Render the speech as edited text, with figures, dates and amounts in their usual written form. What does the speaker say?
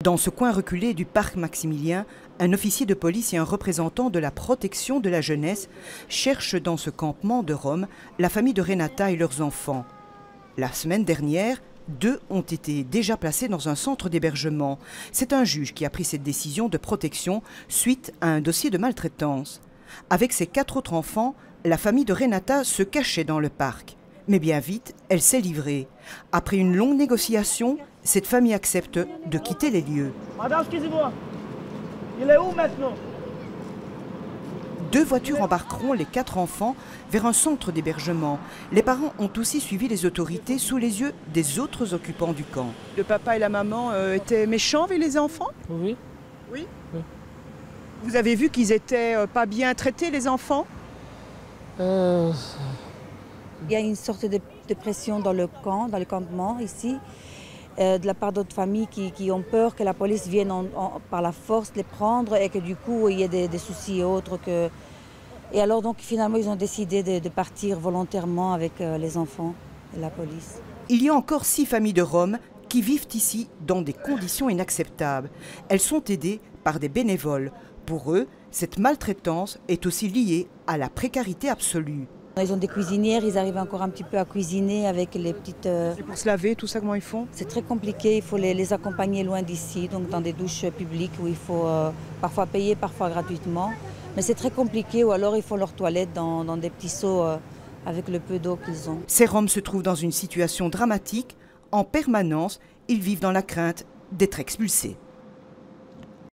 Dans ce coin reculé du parc Maximilien, un officier de police et un représentant de la protection de la jeunesse cherchent dans ce campement de Rome la famille de Renata et leurs enfants. La semaine dernière, 2 ont été déjà placés dans un centre d'hébergement. C'est un juge qui a pris cette décision de protection suite à un dossier de maltraitance. Avec ses 4 autres enfants, la famille de Renata se cachait dans le parc. Mais bien vite, elle s'est livrée. Après une longue négociation, cette famille accepte de quitter les lieux. Madame, excusez-moi. Il est où maintenant? 2 voitures embarqueront les 4 enfants vers un centre d'hébergement. Les parents ont aussi suivi les autorités sous les yeux des autres occupants du camp. Le papa et la maman étaient méchants avec les enfants? Oui. Oui. Oui. Vous avez vu qu'ils étaient pas bien traités, les enfants? Il y a une sorte de pression dans le camp, dans le campement ici, de la part d'autres familles qui ont peur que la police vienne par la force les prendre et que du coup il y ait des soucis et autres. Et alors donc finalement ils ont décidé de partir volontairement avec les enfants et la police. Il y a encore 6 familles de Roms qui vivent ici dans des conditions inacceptables. Elles sont aidées par des bénévoles. Pour eux, cette maltraitance est aussi liée à la précarité absolue. Ils ont des cuisinières, ils arrivent encore un petit peu à cuisiner avec les petites... C'est pour se laver, tout ça, comment ils font? C'est très compliqué, il faut les accompagner loin d'ici, donc dans des douches publiques où il faut parfois payer, parfois gratuitement. Mais c'est très compliqué, ou alors ils font leurs toilettes dans des petits seaux avec le peu d'eau qu'ils ont. Ces Roms se trouvent dans une situation dramatique. En permanence, ils vivent dans la crainte d'être expulsés.